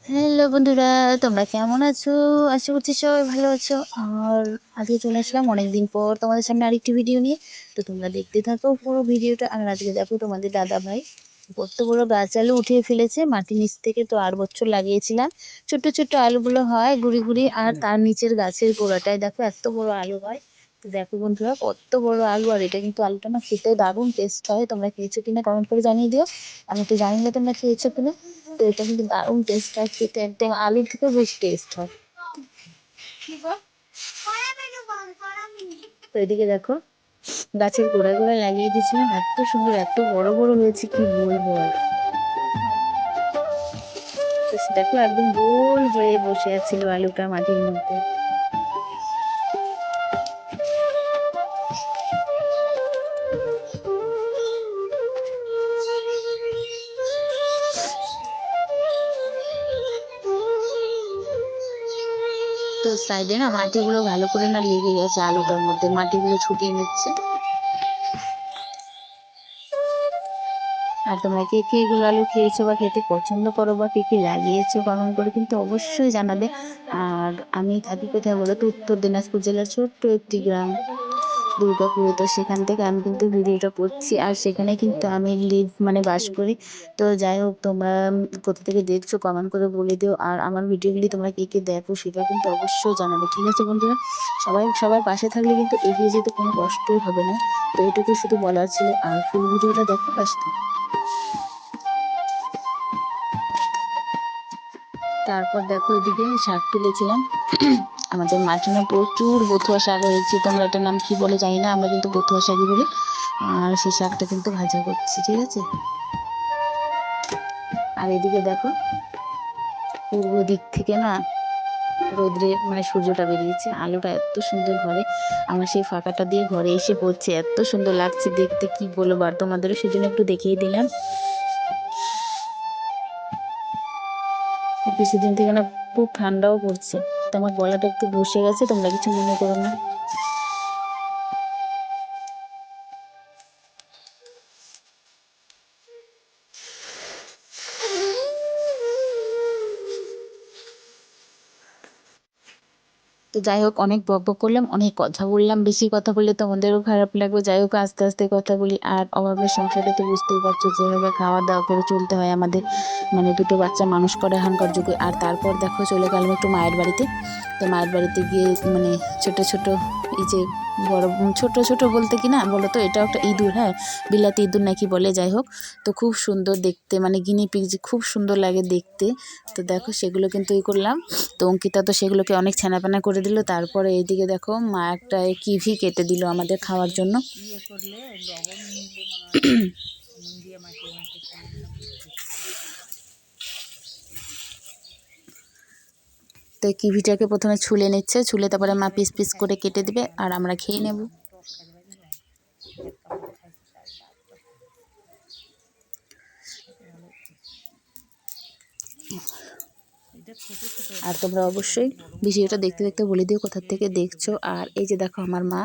Hello বন্ধুরা, তোমরা কেমন আছো? আশা করছি সবাই ভালো আছো। আর আজকে চলে আসলাম অনেকদিন পর তোমাদের সামনে আরেকটি ভিডিও নিয়ে। তো তোমরা দেখতে থাকো পুরো ভিডিওটা। আর আজকে দেখো তোমাদের দাদা ভাই কত বড় গাছ আলু উঠিয়ে ফেলেছে মাটির নিচ থেকে। তো 8 বছর লাগিয়েছিলাম, ছোট্ট ছোট্ট আলুগুলো হয় গুড়ি গুড়ি, আর তার নিচের গাছের গোড়াটায় দেখো এত বড় আলু হয়। তো দেখো বন্ধুরা কত বড় আলু, আর এটা কিন্তু আলুটা না খেতে দারুণ টেস্ট হয়। তোমরা খেয়েছো কিনা কমেন্ট করে জানিয়ে দিও। আমি তো জানি না তোমরা খেয়েছো কিনা। তো এটা কিন্তু দারুণ টেস্ট হয়, খেতে একদম আলুর থেকেও বেশি টেস্ট হয়। তো এদিকে দেখো গাছের গোড়ায় গোড়ায় লাগিয়ে দিয়েছিলাম, এত সুন্দর এত বড় বড় হয়েছে কি বলবো আর। তো দেখো একদম গোল হয়ে বসে আছিল আলুটা মাটির মধ্যে। তো সাইডে না মাটিগুলো ভালো করে না লেগে গেছে, আলুটার মধ্যে মাটিগুলো ছুটিয়ে নিচ্ছে। আর তোমরা কে কে এগুলো আলু খেয়েছো বা খেতে পছন্দ করো বা কে কে লাগিয়েছো কমেন্ট করে কিন্তু অবশ্যই জানাবে। আর আমি থাকি কোথায় বলো তো, উত্তর দিনাজপুর জেলার ছোট্ট একটি গ্রাম দুর্গাপুরে। তো সেখান থেকে আমি কিন্তু ভিডিওটা করছি, আর সেখানে কিন্তু আমি লিভ মানে বাস করি। তো যাই হোক, তোমরা কোথা থেকে দেখছো কমেন্ট করে বলে দিও। আর আমার ভিডিওগুলি তোমরা কে কে দেখো সেটা কিন্তু অবশ্যই জানাবে, ঠিক আছে বন্ধুরা? সবার পাশে থাকলে কিন্তু এগিয়ে যেতে কোনো কষ্টই হবে না। তো এটুকু শুধু বলার ছিল। আর ফুল ভিডিওটা দেখো আসতে। তারপর দেখো এদিকে শাক তুলেছিলাম। আমাদের মাঠে না প্রচুর বথুয়া শাক হয়েছে, তোমরা এটার নাম কি বলে জানি না, আমরা কিন্তু বথুয়া শাকই বলি। আর সেই শাকটা কিন্তু ভাজা করছি, ঠিক আছে? আর এদিকে দেখো পূর্ব দিক থেকে না রোদ্রে মানে সূর্যটা বেরিয়েছে, আলোটা এত সুন্দর ঘরে। আমার সেই ফাঁকাটা দিয়ে ঘরে এসে পড়ছে, এত সুন্দর লাগছে দেখতে কি বলবো। আর তোমাদেরও সেজন্য একটু দেখিয়ে দিলাম। কিছুদিন থেকে না খুব ঠান্ডাও পড়ছে, তো আমার গলাটা একটু বসে গেছে, তোমরা কিছু মনে করো না। তো যাই হোক, অনেক বকবক করলাম, অনেক কথা বললাম, বেশি কথা বললে তোমাদেরও খারাপ লাগবে। যাই হোক, আস্তে আস্তে কথা বলি। আর অভাবের সংসারে তো বুঝতেই পারছো যেভাবে খাওয়া দাওয়া করে চলতে হয় আমাদের, মানে দুটো বাচ্চা মানুষ করে এখনকার যুগে। আর তারপর দেখো চলে গেলাম একটু মায়ের বাড়িতে। তো মায়ের বাড়িতে গিয়ে মানে ছোট ছোট এই যে বড় ছোট ছোট বলতে কি না বলো তো, এটাও একটা ইঁদুর, হ্যাঁ বিলাতি ইঁদুর নাকি বলে, যাই হোক। তো খুব সুন্দর দেখতে, মানে গিনিপিগ যে খুব সুন্দর লাগে দেখতে। তো দেখো সেগুলো কিন্তু করলাম। তো অঙ্কিতা তো সেগুলোকে অনেক ছানাপানা করে দিল। তারপরে এইদিকে দেখো মা একটা কিভি কেটে দিল আমাদের খাওয়ার জন্য। তো কিভিটাকে প্রথমে ছুলে নিচ্ছে, ছুলে তারপরে মা পিস পিস করে কেটে দিবে আর আমরা খেয়ে নেব। আর তোমরা অবশ্যই ভিডিওটা দেখতে দেখতে বলে দিও কোথা থেকে দেখছো। আর এই যে দেখো আমার মা,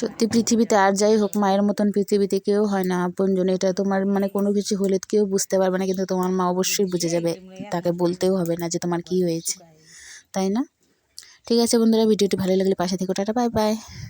সত্যি পৃথিবীতে আর যাই হোক মায়ের মতন পৃথিবীতে কেউ হয় না আপনজন। এটা তোমার মানে কোনো কিছু হলে কেউ বুঝতে পারবে না, কিন্তু তোমার মা অবশ্যই বুঝে যাবে, তাকে বলতেও হবে না যে তোমার কি হয়েছে, তাই না? ঠিক আছে বন্ধুরা, ভিডিওটি ভালো লাগলে পাশে থেকে টাটা, বাই বাই।